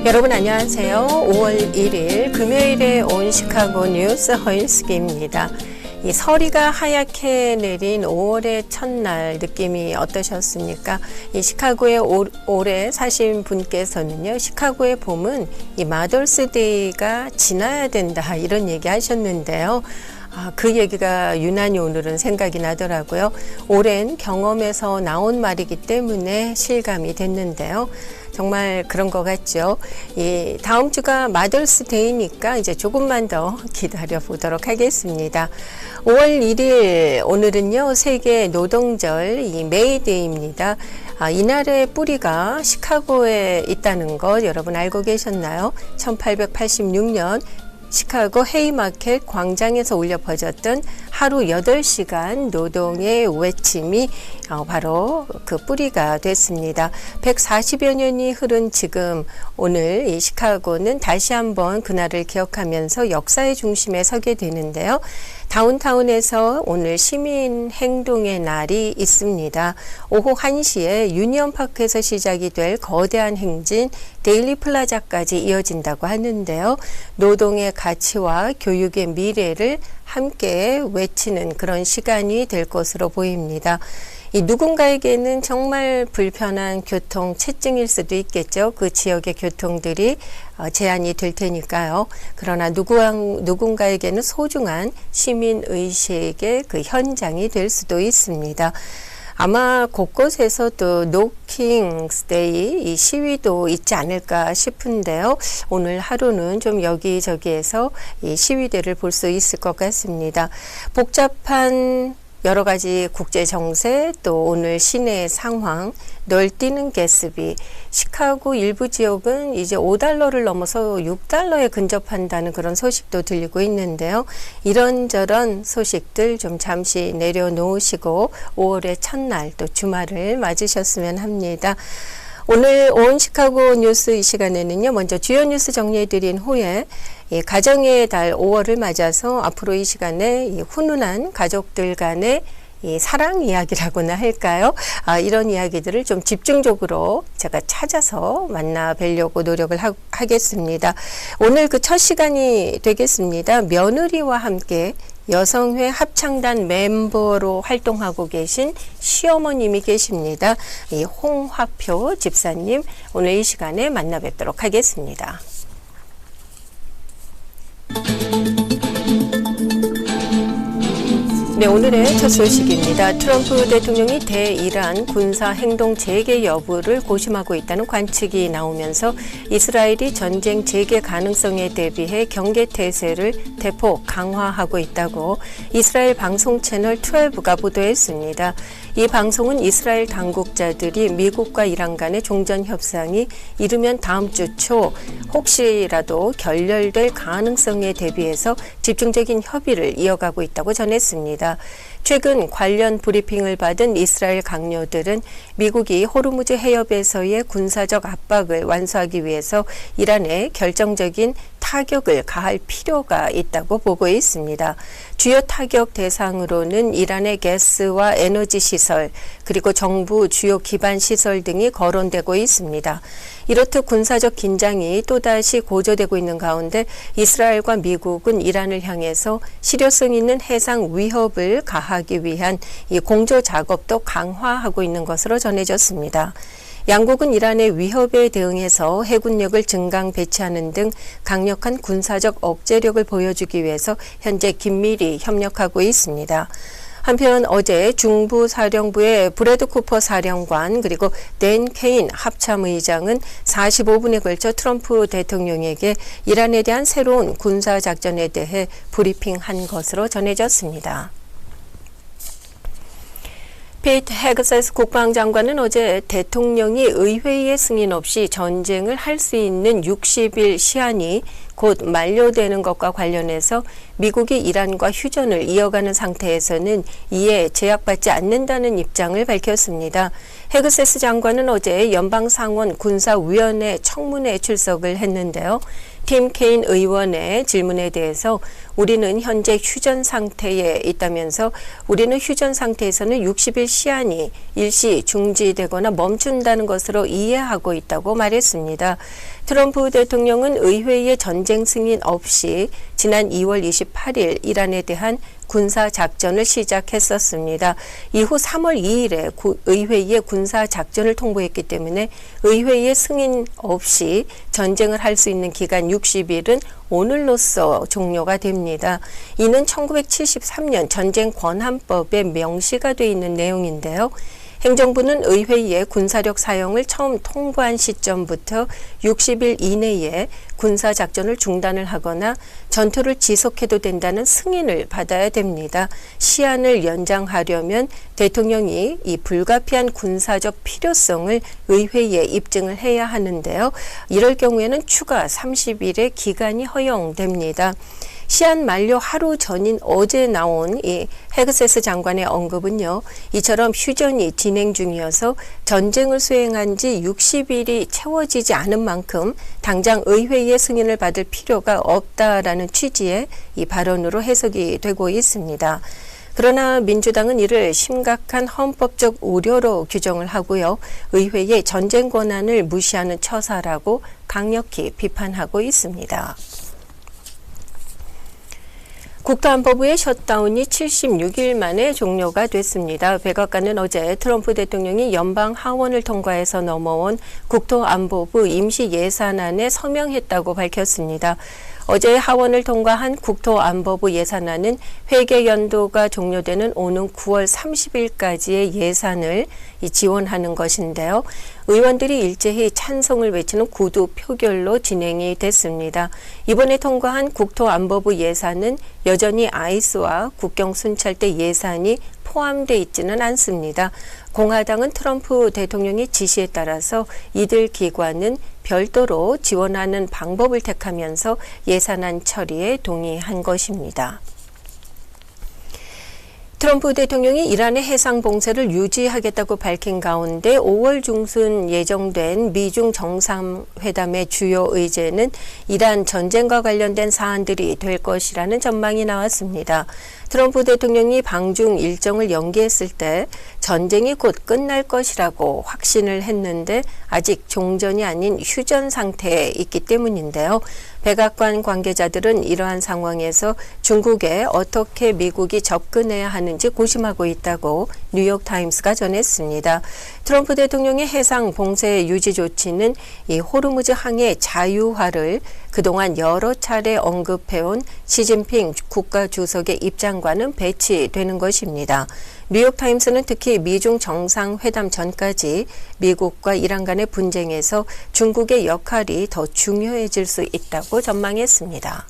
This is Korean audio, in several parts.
여러분 안녕하세요. 5월 1일 금요일에 온 시카고 뉴스 허인숙입니다. 이 서리가 하얗게 내린 5월의 첫날 느낌이 어떠셨습니까? 이 시카고에 오래 사신 분께서는요, 시카고의 봄은 이 마더스데이가 지나야 된다 이런 얘기 하셨는데요. 그 얘기가 유난히 오늘은 생각이 나더라고요. 오랜 경험에서 나온 말이기 때문에 실감이 됐는데요. 정말 그런 것 같죠. 다음 주가 마더스데이니까 이제 조금만 더 기다려 보도록 하겠습니다. 5월 1일 오늘은요, 세계 노동절 메이데이입니다. 이날의 뿌리가 시카고에 있다는 것 여러분 알고 계셨나요? 1886년 시카고 헤이마켓 광장에서 울려 퍼졌던 하루 8시간 노동의 외침이 바로 그 뿌리가 됐습니다. 140여 년이 흐른 지금 오늘 이 시카고는 다시 한번 그날을 기억하면서 역사의 중심에 서게 되는데요. 다운타운에서 오늘 시민 행동의 날이 있습니다. 오후 1시에 유니언파크에서 시작이 될 거대한 행진 데일리 플라자까지 이어진다고 하는데요. 노동의 가치와 교육의 미래를 함께 외치는 그런 시간이 될 것으로 보입니다. 누군가에게는 정말 불편한 교통 체증일 수도 있겠죠. 그 지역의 교통들이 제한이 될 테니까요. 그러나 누군가에게는 소중한 시민의식의 그 현장이 될 수도 있습니다. 아마 곳곳에서 또 노킹스데이 이 시위도 있지 않을까 싶은데요. 오늘 하루는 좀 여기저기에서 이 시위대를 볼 수 있을 것 같습니다. 복잡한 여러 가지 국제 정세, 또 오늘 시내 상황, 널뛰는 가스비, 시카고 일부 지역은 이제 $5를 넘어서 $6에 근접한다는 그런 소식도 들리고 있는데요. 이런저런 소식들 좀 잠시 내려놓으시고 5월의 첫날 또 주말을 맞으셨으면 합니다. 오늘 온 시카고 뉴스 이 시간에는요, 먼저 주요 뉴스 정리해드린 후에 가정의 달 5월을 맞아서 앞으로 이 시간에 훈훈한 가족들 간의 사랑 이야기라고나 할까요? 이런 이야기들을 좀 집중적으로 제가 찾아서 만나 뵈려고 노력을 하겠습니다. 오늘 그 첫 시간이 되겠습니다. 며느리와 함께 여성회 합창단 멤버로 활동하고 계신 시어머님이 계십니다. 홍화표 집사님, 오늘 이 시간에 만나 뵙도록 하겠습니다. 네, 오늘의 첫 소식입니다. 트럼프 대통령이 대이란 군사 행동 재개 여부를 고심하고 있다는 관측이 나오면서 이스라엘이 전쟁 재개 가능성에 대비해 경계 태세를 대폭 강화하고 있다고 이스라엘 방송 채널 12가 보도했습니다. 이 방송은 이스라엘 당국자들이 미국과 이란 간의 종전 협상이 이르면 다음 주 초 혹시라도 결렬될 가능성에 대비해서 집중적인 협의를 이어가고 있다고 전했습니다. 최근 관련 브리핑을 받은 이스라엘 강요들은 미국이 호르무즈 해협에서의 군사적 압박을 완수하기 위해서 이란에 결정적인 타격을 가할 필요가 있다고 보고 있습니다. 주요 타격 대상으로는 이란의 가스와 에너지 시설, 그리고 정부 주요 기반 시설 등이 거론되고 있습니다. 이렇듯 군사적 긴장이 또다시 고조되고 있는 가운데 이스라엘과 미국은 이란을 향해서 실효성 있는 해상 위협을 가하기 위한 이 공조 작업도 강화하고 있는 것으로 전해졌습니다. 양국은 이란의 위협에 대응해서 해군력을 증강 배치하는 등 강력한 군사적 억제력을 보여주기 위해서 현재 긴밀히 협력하고 있습니다. 한편 어제 중부사령부의 브래드 쿠퍼 사령관 그리고 댄 케인 합참의장은 45분에 걸쳐 트럼프 대통령에게 이란에 대한 새로운 군사작전에 대해 브리핑한 것으로 전해졌습니다. 페이트 헤그세스 국방장관은 어제 대통령이 의회의 승인 없이 전쟁을 할 수 있는 60일 시한이 곧 만료되는 것과 관련해서 미국이 이란과 휴전을 이어가는 상태에서는 이에 제약받지 않는다는 입장을 밝혔습니다. 헤그세스 장관은 어제 연방상원 군사위원회 청문회에 출석을 했는데요. 팀 케인 의원의 질문에 대해서 우리는 현재 휴전 상태에 있다면서 우리는 휴전 상태에서는 60일 시한이 일시 중지되거나 멈춘다는 것으로 이해하고 있다고 말했습니다. 트럼프 대통령은 의회의 전쟁 승인 없이 지난 2월 28일 이란에 대한 군사작전을 시작했었습니다. 이후 3월 2일에 의회에 군사작전을 통보했기 때문에 의회의 승인 없이 전쟁을 할 수 있는 기간 60일은 오늘로써 종료가 됩니다. 이는 1973년 전쟁권한법에 명시가 되어 있는 내용인데요. 행정부는 의회의 군사력 사용을 처음 통보한 시점부터 60일 이내에 군사작전을 중단을 하거나 전투를 지속해도 된다는 승인을 받아야 됩니다. 시한을 연장하려면 대통령이 이 불가피한 군사적 필요성을 의회에 입증을 해야 하는데요. 이럴 경우에는 추가 30일의 기간이 허용됩니다. 시한 만료 하루 전인 어제 나온 이 헤그세스 장관의 언급은요. 이처럼 휴전이 진행 중이어서 전쟁을 수행한 지 60일이 채워지지 않은 만큼 당장 의회의 승인을 받을 필요가 없다라는 취지의 이 발언으로 해석이 되고 있습니다. 그러나 민주당은 이를 심각한 헌법적 우려로 규정을 하고요. 의회의 전쟁 권한을 무시하는 처사라고 강력히 비판하고 있습니다. 국토안보부의 셧다운이 76일 만에 종료가 됐습니다. 백악관은 어제 트럼프 대통령이 연방 하원을 통과해서 넘어온 국토안보부 임시예산안에 서명했다고 밝혔습니다. 어제 하원을 통과한 국토안보부 예산안은 회계 연도가 종료되는 오는 9월 30일까지의 예산을 지원하는 것인데요. 의원들이 일제히 찬성을 외치는 구두 표결로 진행이 됐습니다. 이번에 통과한 국토안보부 예산은 여전히 아이스와 국경 순찰대 예산이 포함되어 있지는 않습니다. 공화당은 트럼프 대통령의 지시에 따라서 이들 기관은 별도로 지원하는 방법을 택하면서 예산안 처리에 동의한 것입니다. 트럼프 대통령이 이란의 해상 봉쇄를 유지하겠다고 밝힌 가운데 5월 중순 예정된 미중 정상회담의 주요 의제는 이란 전쟁과 관련된 사안들이 될 것이라는 전망이 나왔습니다. 트럼프 대통령이 방중 일정을 연기했을 때 전쟁이 곧 끝날 것이라고 확신을 했는데 아직 종전이 아닌 휴전 상태에 있기 때문인데요. 백악관 관계자들은 이러한 상황에서 중국에 어떻게 미국이 접근해야 하는지 고심하고 있다고 뉴욕타임스가 전했습니다. 트럼프 대통령의 해상 봉쇄 유지 조치는 이 호르무즈 항해 자유화를 그동안 여러 차례 언급해온 시진핑 국가주석의 입장과는 배치되는 것입니다. 뉴욕타임스는 특히 미중 정상회담 전까지 미국과 이란 간의 분쟁에서 중국의 역할이 더 중요해질 수 있다고 전망했습니다.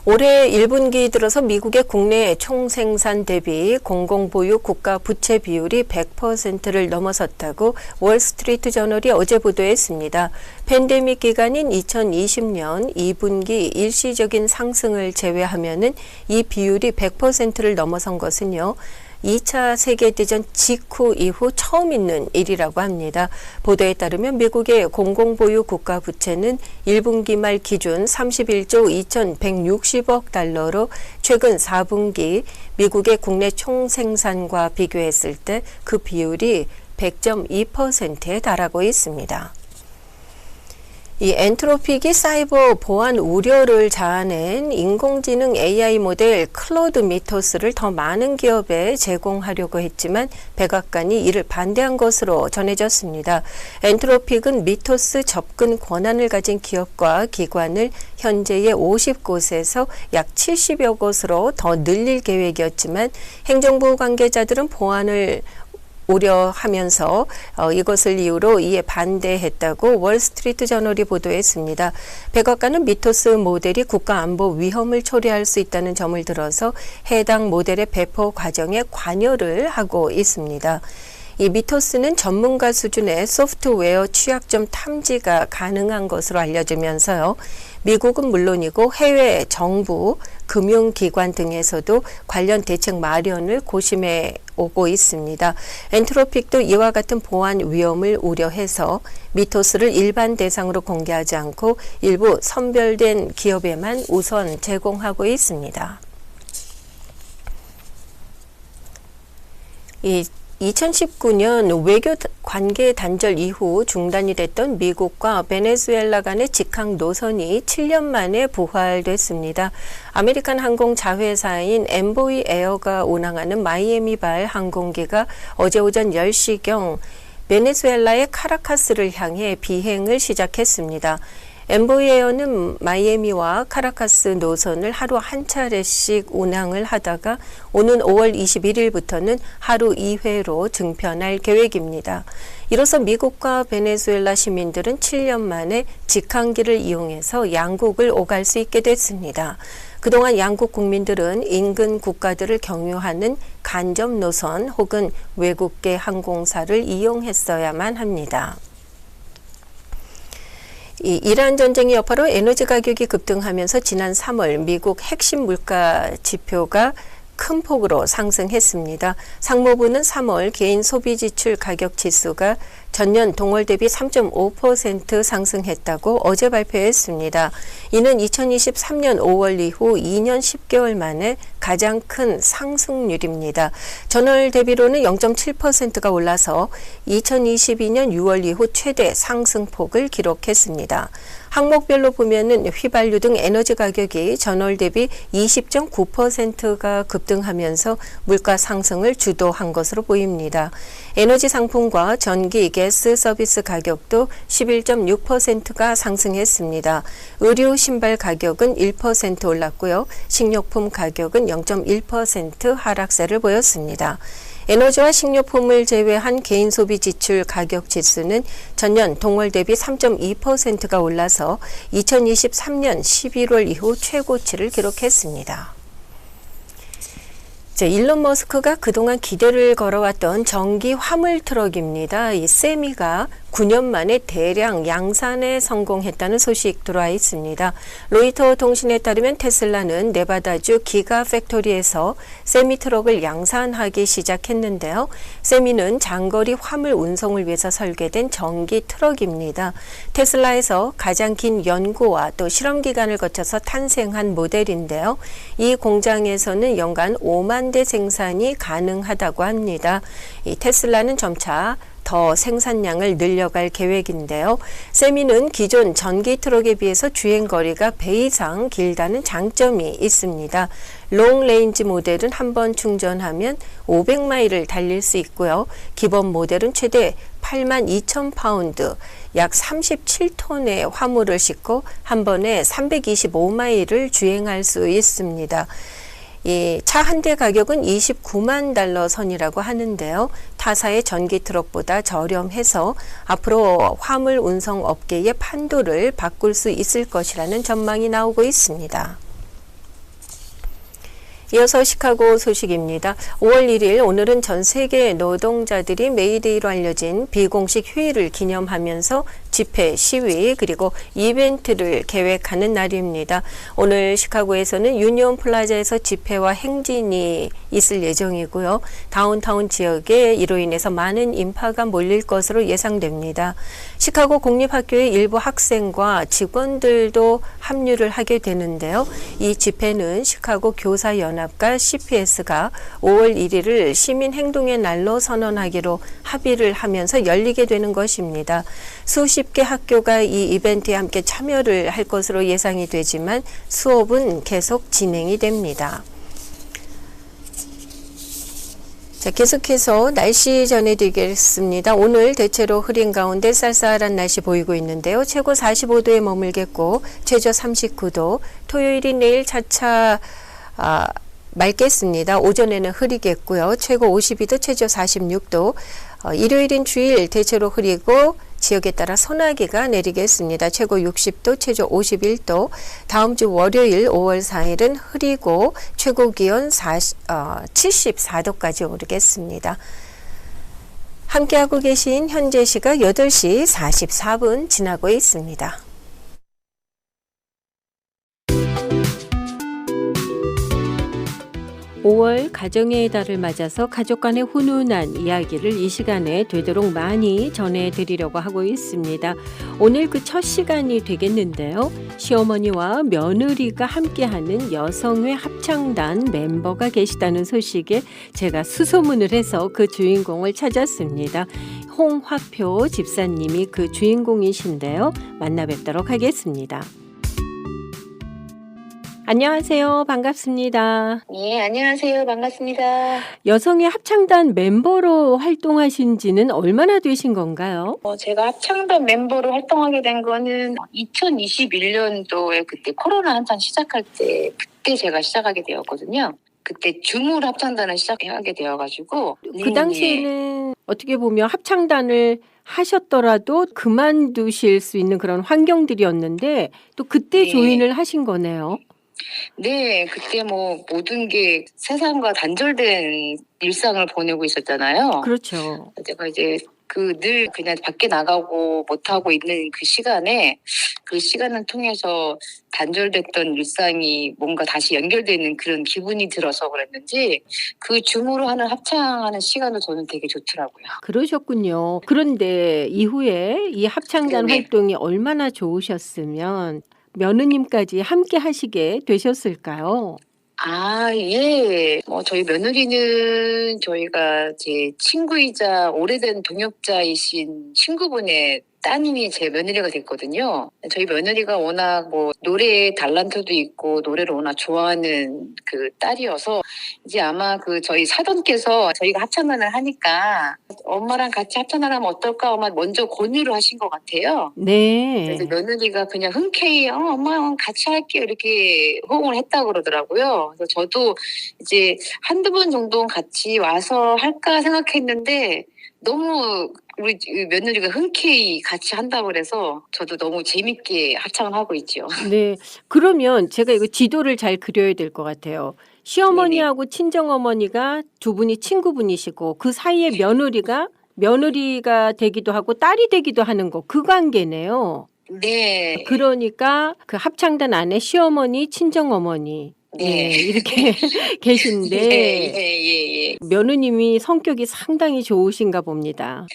올해 1분기 들어서 미국의 국내 총생산 대비 공공보유 국가 부채 비율이 100%를 넘어섰다고 월스트리트 저널이 어제 보도했습니다. 팬데믹 기간인 2020년 2분기 일시적인 상승을 제외하면은 이 비율이 100%를 넘어선 것은요. 2차 세계대전 직후 이후 처음 있는 일이라고 합니다. 보도에 따르면 미국의 공공보유 국가 부채는 1분기 말 기준 31조 2,160억 달러로 최근 4분기 미국의 국내 총생산과 비교했을 때 그 비율이 100.2%에 달하고 있습니다. 이 엔트로픽이 사이버 보안 우려를 자아낸 인공지능 AI 모델 클로드 미토스를 더 많은 기업에 제공하려고 했지만 백악관이 이를 반대한 것으로 전해졌습니다. 엔트로픽은 미토스 접근 권한을 가진 기업과 기관을 현재의 50곳에서 약 70여 곳으로 더 늘릴 계획이었지만 행정부 관계자들은 보안을 우려하면서 이것을 이유로 이에 반대했다고 월스트리트 저널이 보도했습니다. 백악관은 미토스 모델이 국가안보 위험을 초래할 수 있다는 점을 들어서 해당 모델의 배포 과정에 관여를 하고 있습니다. 이 미토스는 전문가 수준의 소프트웨어 취약점 탐지가 가능한 것으로 알려지면서요. 미국은 물론이고 해외 정부, 금융기관 등에서도 관련 대책 마련을 고심해 오고 있습니다. 엔트로픽도 이와 같은 보안 위험을 우려해서 미토스를 일반 대상으로 공개하지 않고 일부 선별된 기업에만 우선 제공하고 있습니다. 2019년 외교 관계 단절 이후 중단이 됐던 미국과 베네수엘라 간의 직항 노선이 7년 만에 부활됐습니다. 아메리칸 항공 자회사인 엠보이 에어가 운항하는 마이애미발 항공기가 어제 오전 10시경 베네수엘라의 카라카스를 향해 비행을 시작했습니다. 엠보이 에어는 마이애미와 카라카스 노선을 하루 한 차례씩 운항을 하다가 오는 5월 21일부터는 하루 2회로 증편할 계획입니다. 이로써 미국과 베네수엘라 시민들은 7년 만에 직항기를 이용해서 양국을 오갈 수 있게 됐습니다. 그동안 양국 국민들은 인근 국가들을 경유하는 간접 노선 혹은 외국계 항공사를 이용했어야만 합니다. 이 이란 전쟁의 여파로 에너지 가격이 급등하면서 지난 3월 미국 핵심 물가 지표가 큰 폭으로 상승했습니다. 상무부는 3월 개인 소비 지출 가격 지수가 전년 동월 대비 3.5% 상승했다고 어제 발표했습니다. 이는 2023년 5월 이후 2년 10개월 만에 가장 큰 상승률입니다. 전월 대비로는 0.7%가 올라서 2022년 6월 이후 최대 상승폭을 기록했습니다. 항목별로 보면은 휘발유 등 에너지 가격이 전월 대비 20.9%가 급등하면서 물가 상승을 주도한 것으로 보입니다. 에너지 상품과 전기, 가스 서비스 가격도 11.6%가 상승했습니다. 의류, 신발 가격은 1% 올랐고요. 식료품 가격은 0.1% 하락세를 보였습니다. 에너지와 식료품을 제외한 개인 소비 지출 가격 지수는 전년 동월 대비 3.2%가 올라서 2023년 11월 이후 최고치를 기록했습니다. 일론 머스크가 그동안 기대를 걸어왔던 전기 화물 트럭입니다. 이 세미가 9년 만에 대량 양산에 성공했다는 소식 들어와 있습니다. 로이터 통신에 따르면 테슬라는 네바다주 기가 팩토리에서 세미 트럭을 양산하기 시작했는데요. 세미는 장거리 화물 운송을 위해서 설계된 전기 트럭입니다. 테슬라에서 가장 긴 연구와 또 실험 기간을 거쳐서 탄생한 모델인데요. 이 공장에서는 연간 5만 대 생산이 가능하다고 합니다. 이 테슬라는 점차 더 생산량을 늘려갈 계획인데요. 세미는 기존 전기 트럭에 비해서 주행거리가 배 이상 길다는 장점이 있습니다. 롱레인지 모델은 한 번 충전하면 500마일을 달릴 수 있고요. 기본 모델은 최대 82,000파운드, 약 37톤의 화물을 싣고 한 번에 325마일을 주행할 수 있습니다. 이 차 한 대 가격은 29만 달러 선이라고 하는데요. 타사의 전기 트럭보다 저렴해서 앞으로 화물 운송 업계의 판도를 바꿀 수 있을 것이라는 전망이 나오고 있습니다. 이어서 시카고 소식입니다. 5월 1일 오늘은 전 세계 노동자들이 메이데이로 알려진 비공식 휴일을 기념하면서 집회, 시위 그리고 이벤트를 계획하는 날입니다. 오늘 시카고에서는 유니온 플라자에서 집회와 행진이 있을 예정이고요. 다운타운 지역에 이로 인해서 많은 인파가 몰릴 것으로 예상됩니다. 시카고 공립학교의 일부 학생과 직원들도 합류를 하게 되는데요. 이 집회는 시카고 교사연합과 CPS가 5월 1일을 시민행동의 날로 선언하기로 합의를 하면서 열리게 되는 것입니다. 수십 개 학교가 이 이벤트에 함께 참여를 할 것으로 예상이 되지만 수업은 계속 진행이 됩니다. 계속해서 날씨 전해드리겠습니다. 오늘 대체로 흐린 가운데 쌀쌀한 날씨 보이고 있는데요. 최고 45도에 머물겠고 최저 39도, 토요일인 내일 차차 맑겠습니다. 오전에는 흐리겠고요. 최고 52도, 최저 46도, 일요일인 주일 대체로 흐리고 지역에 따라 소나기가 내리겠습니다. 최고 60도, 최저 51도. 다음 주 월요일 5월 4일은 흐리고 최고 기온 74도까지 오르겠습니다. 함께하고 계신 현재 시각 8시 44분 지나고 있습니다. (5월) 가정의 달을 맞아서 가족 간의 훈훈한 이야기를 이 시간에 되도록 많이 전해드리려고 하고 있습니다. 오늘 그 첫 시간이 되겠는데요. 시어머니와 며느리가 함께하는 여성회 합창단 멤버가 계시다는 소식에 제가 수소문을 해서 그 주인공을 찾았습니다. 홍화표 집사님이 그 주인공이신데요. 만나 뵙도록 하겠습니다. 안녕하세요. 반갑습니다. 네, 안녕하세요. 반갑습니다. 여성의 합창단 멤버로 활동하신 지는 얼마나 되신 건가요? 제가 합창단 멤버로 활동하게 된 거는 2021년도에 그때 코로나 한창 시작할 때 그때 제가 시작하게 되었거든요. 그때 줌으로 합창단을 시작하게 되어가지고 그 당시에는 어떻게 보면 합창단을 하셨더라도 그만두실 수 있는 그런 환경들이었는데 또 그때 네. 조인을 하신 거네요. 네, 그때 뭐 모든 게 세상과 단절된 일상을 보내고 있었잖아요. 그렇죠. 제가 이제 늘 그냥 밖에 나가고 못하고 있는 그 시간을 통해서 단절됐던 일상이 뭔가 다시 연결되는 그런 기분이 들어서 그랬는지 그 줌으로 하는 합창하는 시간도 저는 되게 좋더라고요. 그러셨군요. 그런데 이후에 이 합창단 네네. 활동이 얼마나 좋으셨으면 며느님까지 함께 하시게 되셨을까요? 예. 저희 며느리는 저희가 제 친구이자 오래된 동역자이신 친구분의 따님이 제 며느리가 됐거든요. 저희 며느리가 워낙 노래에 달란트도 있고 노래를 워낙 좋아하는 그 딸이어서 이제 아마 저희 사돈께서 저희가 합창단을 하니까 엄마랑 같이 합창단 하면 어떨까 아마 먼저 권유를 하신 것 같아요. 네. 그래서 며느리가 그냥 흔쾌히 엄마 같이 할게요 이렇게 호응을 했다고 그러더라고요. 그래서 저도 이제 한두 번 정도는 같이 와서 할까 생각했는데 너무 우리 며느리가 흔쾌히 같이 한다고 그래서 저도 너무 재밌게 합창을 하고 있죠. 네. 그러면 제가 이거 지도를 잘 그려야 될 것 같아요. 시어머니하고 친정어머니가 두 분이 친구분이시고 그 사이에 며느리가 되기도 하고 딸이 되기도 하는 거 그 관계네요. 네. 그러니까 그 합창단 안에 시어머니, 친정어머니 네. 이렇게 계신데 예. 며느님이 성격이 상당히 좋으신가 봅니다.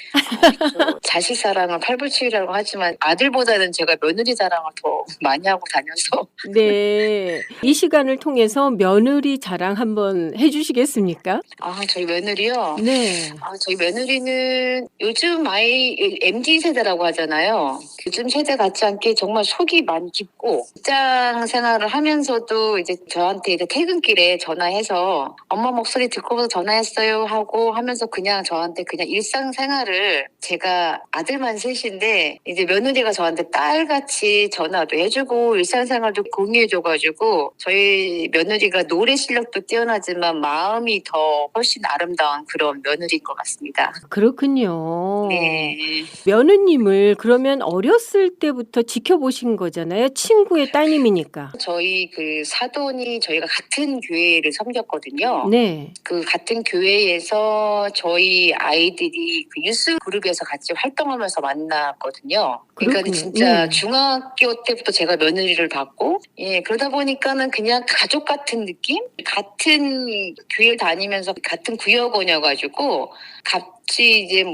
자식 사랑은 팔불출이라고 하지만 아들보다는 제가 며느리 자랑을 더 많이 하고 다녀서 네. 이 시간을 통해서 며느리 자랑 한번 해주시겠습니까? 저희 며느리요? 네. 저희 며느리는 요즘 MZ 세대라고 하잖아요. 요즘 세대 같지 않게 정말 속이 많이 깊고 직장 생활을 하면서도 이제 저한테 이제 퇴근길에 전화해서 엄마 목소리 듣고서 전화했어요 하고 하면서 그냥 저한테 그냥 일상생활을 제가 아들만 셋인데 이제 며느리가 저한테 딸같이 전화도 해주고 일상생활도 공유해줘가지고 저희 며느리가 노래 실력도 뛰어나지만 마음이 더 훨씬 아름다운 그런 며느리인 것 같습니다. 그렇군요. 네. 며느님을 그러면 어렸을 때부터 지켜보신 거잖아요. 친구의 따님이니까. 저희 사돈이 저희가 같은 교회를 섬겼거든요. 네. 그 같은 교회에서 저희 아이들이 유스 그룹에서 같이 활동하면서 만났거든요. 그러니까 그렇군요. 진짜 중학교 때부터 제가 며느리를 받고 그러다 보니까는 그냥 가족 같은 느낌? 같은 교회를 다니면서 같은 구역원이어가지고 같이 이제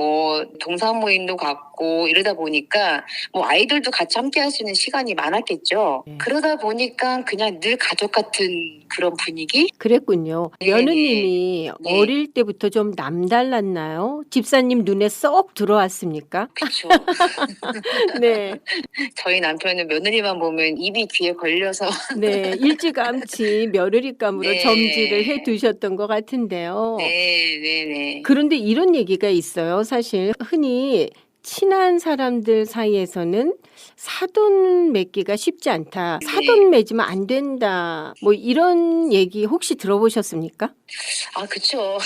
동사 모임도 갖고 이러다 보니까 아이들도 같이 함께 할 수 있는 시간이 많았겠죠. 네. 그러다 보니까 그냥 늘 가족 같은 그런 분위기? 그랬군요. 네. 며느님이 네. 어릴 때부터 좀 남달랐나요? 집사님 눈에 쏙 들어왔습니까? 그렇죠. 네. 저희 남편은 며느리만 보면 입이 귀에 걸려서 네. 일찌감치 며느리감으로 네. 점지를 해 두셨던 것 같은데요. 네. 그런데 이런 얘기가 있어요. 사실 흔히 친한 사람들 사이에서는 사돈 맺기가 쉽지 않다. 네. 사돈 맺으면 안 된다. 뭐 이런 얘기 혹시 들어보셨습니까? 아, 그쵸.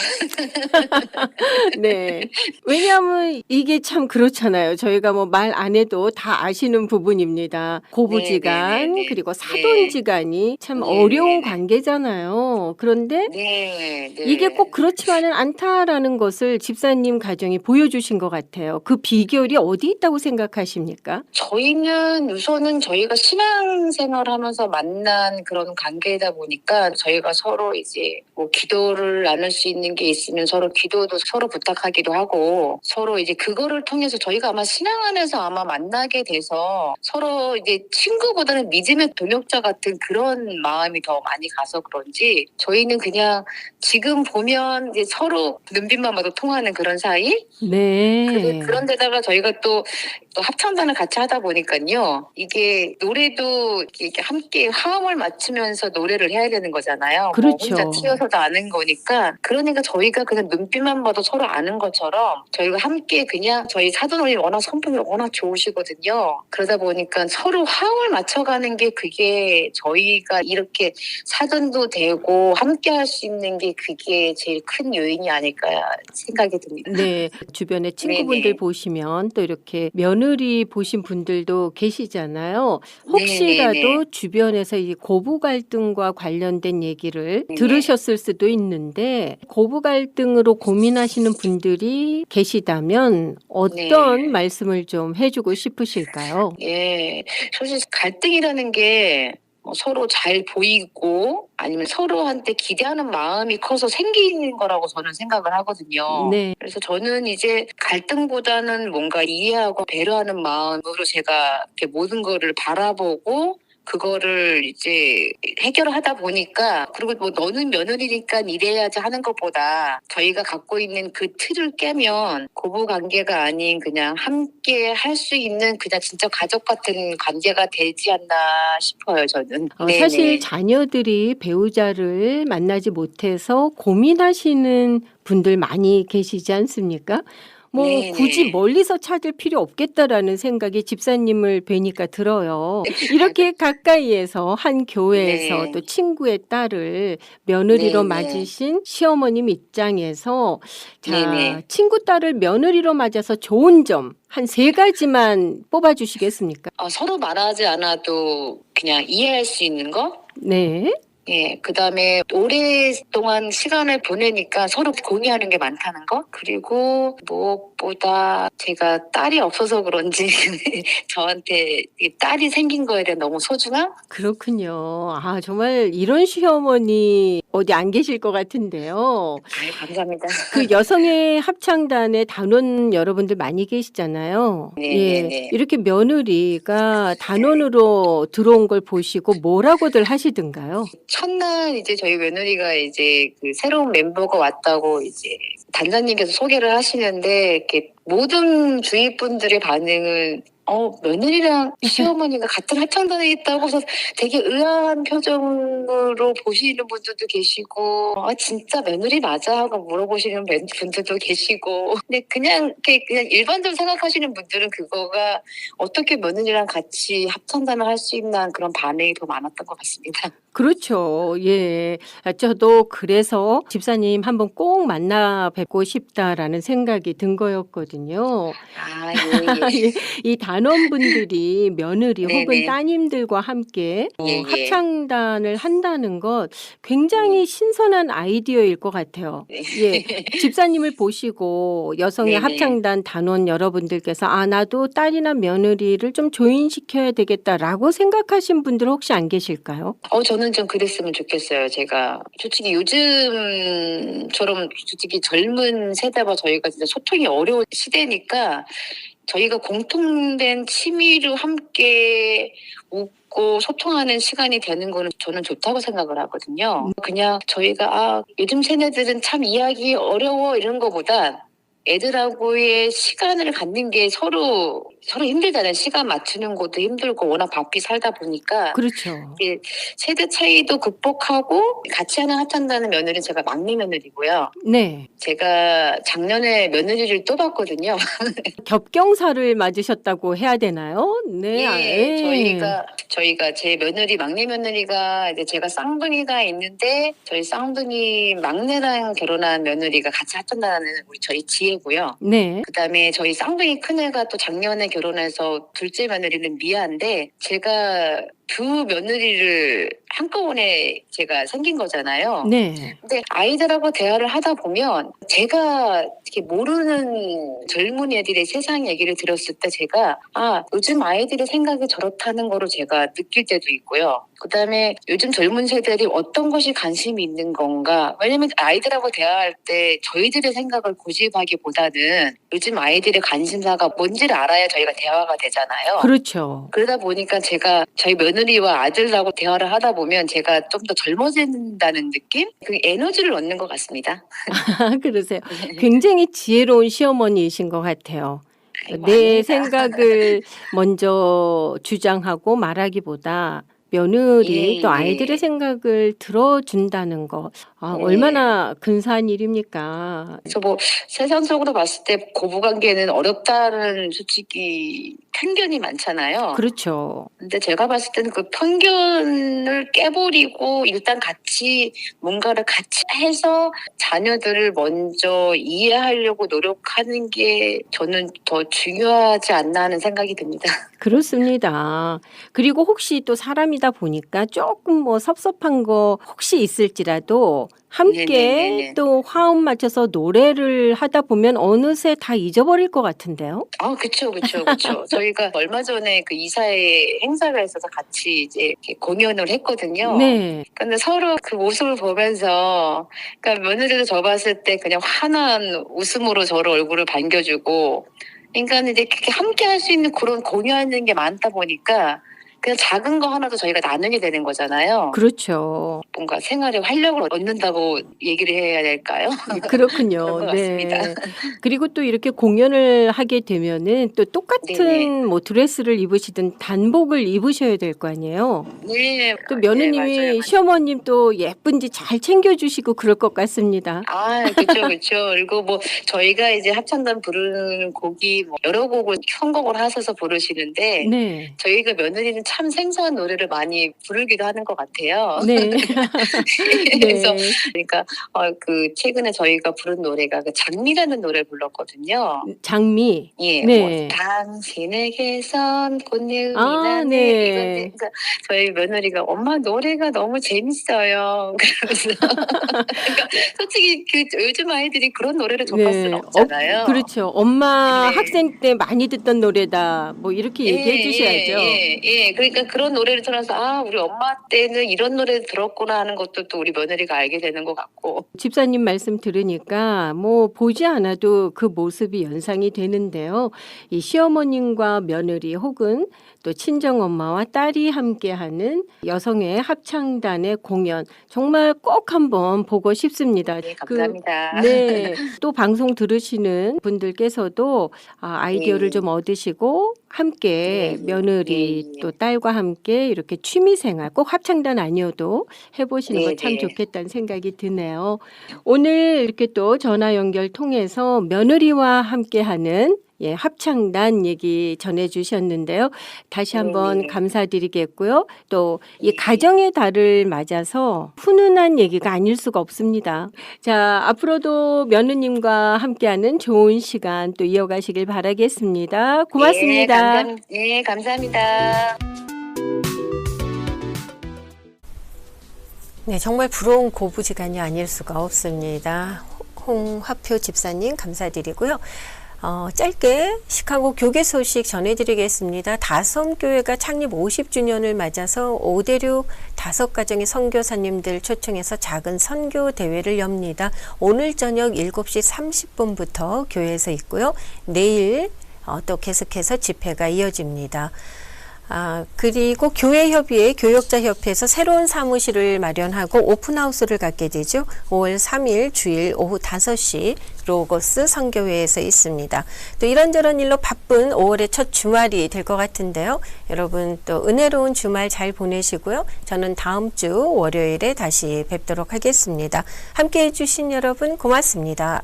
네. 왜냐하면 이게 참 그렇잖아요. 저희가 뭐 말 안 해도 다 아시는 부분입니다. 고부지간 네네네네. 그리고 네. 사돈지간이 참 어려운 네네네. 관계잖아요. 그런데 네. 이게 꼭 네. 그렇지만은 않다라는 것을 집사님 가정이 보여주신 것 같아요. 그 비결이 어디 있다고 생각하십니까? 저희는 우선은 저희가 신앙생활 하면서 만난 그런 관계이다 보니까 저희가 서로 이제 뭐 기도를 나눌 수 있는 게 있으면 서로 기도도 서로 부탁하기도 하고 서로 이제 그거를 통해서 저희가 아마 신앙 안에서 아마 만나게 돼서 서로 이제 친구보다는 믿음의 동역자 같은 그런 마음이 더 많이 가서 그런지 저희는 그냥 지금 보면 이제 서로 눈빛만 봐도 통하는 그런 사이? 네. 그런데다가 저희가 또 합창단을 같이 하다 보니까요. 이게 노래도 이렇게 함께 화음을 맞추면서 노래를 해야 되는 거잖아요. 뭐 혼자 그렇죠. 튀어서도 아는 거니까. 그러니까 저희가 그냥 눈빛만 봐도 서로 아는 것처럼 저희가 함께 그냥 저희 사돈어머니 워낙 성품이 워낙 좋으시거든요. 그러다 보니까 서로 화음을 맞춰가는 게 그게 저희가 이렇게 사돈도 되고 함께 할 수 있는 게 그게 제일 큰 요인이 아닐까 생각이 듭니다. 네. 주변에 친구분들 네네. 보시면 또 이렇게 며느리 보신 분들도 계시잖아요. 네네네. 혹시라도 주변에서 이 고부 갈등과 관련된 얘기를 네네. 들으셨을 수도 있는데 고부 갈등으로 고민하시는 분들이 계시다면 어떤 네. 말씀을 좀 해주고 싶으실까요? 예. 사실 갈등이라는 게 서로 잘 보이고 아니면 서로한테 기대하는 마음이 커서 생기는 거라고 저는 생각을 하거든요. 네. 그래서 저는 이제 갈등보다는 뭔가 이해하고 배려하는 마음으로 제가 이렇게 모든 거를 바라보고 그거를 이제 해결하다 보니까 그리고 뭐 너는 며느리니까 이래야지 하는 것보다 저희가 갖고 있는 그 틀을 깨면 고부 관계가 아닌 그냥 함께 할 수 있는 그냥 진짜 가족 같은 관계가 되지 않나 싶어요, 저는. 사실 네네. 자녀들이 배우자를 만나지 못해서 고민하시는 분들 많이 계시지 않습니까? 뭐 굳이 네네. 멀리서 찾을 필요 없겠다라는 생각이 집사님을 뵈니까 들어요. 이렇게 가까이에서 한 교회에서 네. 또 친구의 딸을 며느리로 네네. 맞으신 시어머님 입장에서 자, 네네. 친구 딸을 며느리로 맞아서 좋은 점 한 3가지만 뽑아주시겠습니까? 서로 말하지 않아도 그냥 이해할 수 있는 거? 네. 예, 그 다음에 오랫동안 시간을 보내니까 서로 공유하는 게 많다는 거? 그리고 무엇보다 제가 딸이 없어서 그런지 저한테 이 딸이 생긴 거에 대한 너무 소중함? 그렇군요. 아, 정말 이런 시어머니 어디 안 계실 것 같은데요. 아유, 감사합니다. 그 여성의 합창단의 단원 여러분들 많이 계시잖아요. 예. 네네네. 이렇게 며느리가 단원으로 들어온 걸 보시고 뭐라고들 하시던가요? 첫날 이제 저희 며느리가 이제 그 새로운 멤버가 왔다고 이제 단장님께서 소개를 하시는데 이렇게 모든 주위 분들의 반응은 며느리랑 시어머니가 같은 합창단에 있다고 해서 되게 의아한 표정으로 보시는 분들도 계시고 진짜 며느리 맞아 하고 물어보시는 분들도 계시고 근데 그냥 일반적으로 생각하시는 분들은 그거가 어떻게 며느리랑 같이 합창단을 할 수 있나 그런 반응이 더 많았던 것 같습니다. 그렇죠. 예. 저도 그래서 집사님 한번 꼭 만나 뵙고 싶다라는 생각이 든 거였거든요. 아, 예. 예. 이 단원분들이 며느리 혹은 네네. 따님들과 함께 예. 합창단을 한다는 것 굉장히 신선한 아이디어일 것 같아요. 네. 예. 집사님을 보시고 여성의 네네. 합창단 단원 여러분들께서 나도 딸이나 며느리를 좀 조인시켜야 되겠다라고 생각하신 분들 혹시 안 계실까요? 저는 좀 그랬으면 좋겠어요. 제가 솔직히 요즘처럼 솔직히 젊은 세대와 저희가 진짜 소통이 어려운 시대니까 저희가 공통된 취미로 함께 웃고 소통하는 시간이 되는 거는 저는 좋다고 생각을 하거든요. 그냥 저희가 요즘 세대들은 참 이해하기 어려워 이런 거보다 애들하고의 시간을 갖는 게 서로 힘들잖아요. 시간 맞추는 것도 힘들고 워낙 바삐 살다 보니까 그렇죠. 이게 세대 차이도 극복하고 같이 하는 합창단의 며느리는 제가 막내 며느리고요. 네. 제가 작년에 며느리를 또 봤거든요. 겹경사를 맞으셨다고 해야 되나요? 네. 저희가 제 막내 며느리가 이제 제가 쌍둥이가 있는데 저희 쌍둥이 막내랑 결혼한 며느리가 같이 합창단하는 저희 지혜고요. 네. 그다음에 저희 쌍둥이 큰애가 또 작년에 결혼해서 둘째 며느리는 미아인데 제가 두 며느리를 한꺼번에 제가 생긴 거잖아요. 네. 근데 아이들하고 대화를 하다 보면 제가 이렇게 모르는 젊은 애들의 세상 얘기를 들었을 때 제가 요즘 아이들의 생각이 저렇다는 거로 제가 느낄 때도 있고요. 그다음에 요즘 젊은 세대들이 어떤 것이 관심이 있는 건가? 왜냐면 아이들하고 대화할 때 저희들의 생각을 고집하기보다는 요즘 아이들의 관심사가 뭔지를 알아야 저희가 대화가 되잖아요. 그렇죠. 그러다 보니까 제가 저희 며느리와 아들하고 대화를 하다 보면 제가 좀 더 젊어진다는 느낌? 그 에너지를 얻는 것 같습니다. 그러세요. 굉장히 지혜로운 시어머니이신 것 같아요. 아이고, 내 아닙니다. 생각을 먼저 주장하고 말하기보다 며느리 또 아이들의 생각을 들어준다는 거 네. 얼마나 근사한 일입니까? 그래서 뭐 세상적으로 봤을 때 고부관계는 어렵다는 솔직히 편견이 많잖아요. 그렇죠. 근데 제가 봤을 때는 그 편견을 깨버리고 일단 같이 뭔가를 같이 해서 자녀들을 먼저 이해하려고 노력하는 게 저는 더 중요하지 않나 하는 생각이 듭니다. 그렇습니다. 그리고 혹시 또 사람이다 보니까 조금 뭐 섭섭한 거 혹시 있을지라도 함께 네네네네. 또 화음 맞춰서 노래를 하다 보면 어느새 다 잊어버릴 것 같은데요. 그쵸. 저희가 얼마 전에 그 이사회 행사가 있어서 같이 이제 이렇게 공연을 했거든요. 네. 근데 서로 그 모습을 보면서, 그러니까 며느리도 저 봤을 때 그냥 환한 웃음으로 저를 얼굴을 반겨주고, 그러니까 이제 그렇게 함께 할 수 있는 그런 공유하는 게 많다 보니까 그냥 작은 거 하나도 저희가 나누게 되는 거잖아요. 그렇죠. 뭔가 생활에 활력을 얻는다고 얘기를 해야 될까요? 그렇군요. 그런 것 같습니다. 네. 그리고 또 이렇게 공연을 하게 되면은 또 똑같은 네네. 뭐 드레스를 입으시든 단복을 입으셔야 될 거 아니에요. 네. 또 네, 며느님이 맞아요. 시어머님 또 예쁜지 잘 챙겨주시고 그럴 것 같습니다. 그쵸. 그리고 뭐 저희가 이제 합창단 부르는 곡이 뭐 여러 곡을 선곡을 하셔서 부르시는데 네. 저희가 며느리는 참 생소한 노래를 많이 부르기도 하는 것 같아요. 네. 그래서 네. 그러니까 그 최근에 저희가 부른 노래가 그 장미라는 노래를 불렀거든요. 장미. 예, 네. 뭐 당신에게선 꽃내음이 아, 나네. 네. 이건데 그러니까 저희 며느리가 엄마 노래가 너무 재밌어요. 그러면서 그러니까 솔직히 그 요즘 아이들이 그런 노래를 접할 수는 없잖아요. 그렇죠. 엄마 네. 학생 때 많이 듣던 노래다. 뭐 이렇게 얘기해 주셔야죠. 그러니까 그런 노래를 들어서 우리 엄마 때는 이런 노래 들었구나 하는 것도 또 우리 며느리가 알게 되는 것 같고. 집사님 말씀 들으니까 뭐 보지 않아도 그 모습이 연상이 되는데요. 이 시어머님과 며느리 혹은 또 친정엄마와 딸이 함께하는 여성의 합창단의 공연 정말 꼭 한번 보고 싶습니다. 네, 감사합니다. 네, 또 방송 들으시는 분들께서도 아이디어를 네. 좀 얻으시고 함께 네, 며느리 네. 또 딸과 함께 이렇게 취미생활 꼭 합창단 아니어도 해보시는 거 참 네. 좋겠다는 생각이 드네요. 오늘 이렇게 또 전화 연결 통해서 며느리와 함께하는 합창단 얘기 전해주셨는데요. 다시 한번 네. 감사드리겠고요. 또 이 네. 가정의 달을 맞아서 훈훈한 얘기가 아닐 수가 없습니다. 자, 앞으로도 며느님과 함께하는 좋은 시간 또 이어가시길 바라겠습니다. 고맙습니다. 네, 감사합니다. 네, 정말 부러운 고부지간이 아닐 수가 없습니다. 홍화표 집사님 감사드리고요. 짧게 시카고 교계 소식 전해드리겠습니다. 다섬교회가 창립 50주년을 맞아서 5대륙 5가정의 선교사님들 초청해서 작은 선교 대회를 엽니다. 오늘 저녁 7시 30분부터 교회에서 있고요. 내일 또 계속해서 집회가 이어집니다. 그리고 교회협의회 교역자협회에서 새로운 사무실을 마련하고 오픈하우스를 갖게 되죠. 5월 3일 주일 오후 5시 로고스 선교회에서 있습니다. 또 이런저런 일로 바쁜 5월의 첫 주말이 될 것 같은데요. 여러분 또 은혜로운 주말 잘 보내시고요. 저는 다음 주 월요일에 다시 뵙도록 하겠습니다. 함께해 주신 여러분 고맙습니다.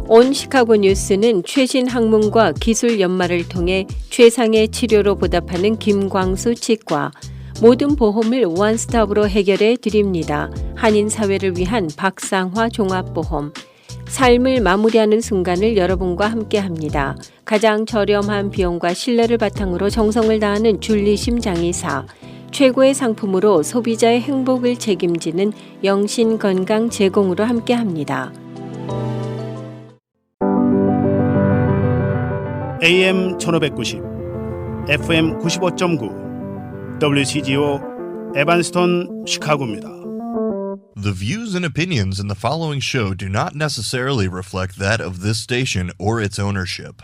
온 시카고 뉴스는 최신 학문과 기술 연마를 통해 최상의 치료로 보답하는 김광수 치과, 모든 보험을 원스톱으로 해결해 드립니다. 한인 사회를 위한 박상화 종합보험, 삶을 마무리하는 순간을 여러분과 함께합니다. 가장 저렴한 비용과 신뢰를 바탕으로 정성을 다하는 줄리심 장의사, 최고의 상품으로 소비자의 행복을 책임지는 영신 건강 제공으로 함께합니다. AM 1590, FM 95.9, WCGO 에반스톤 시카고입니다. The views and opinions in the following show do not necessarily reflect that of this station or its ownership.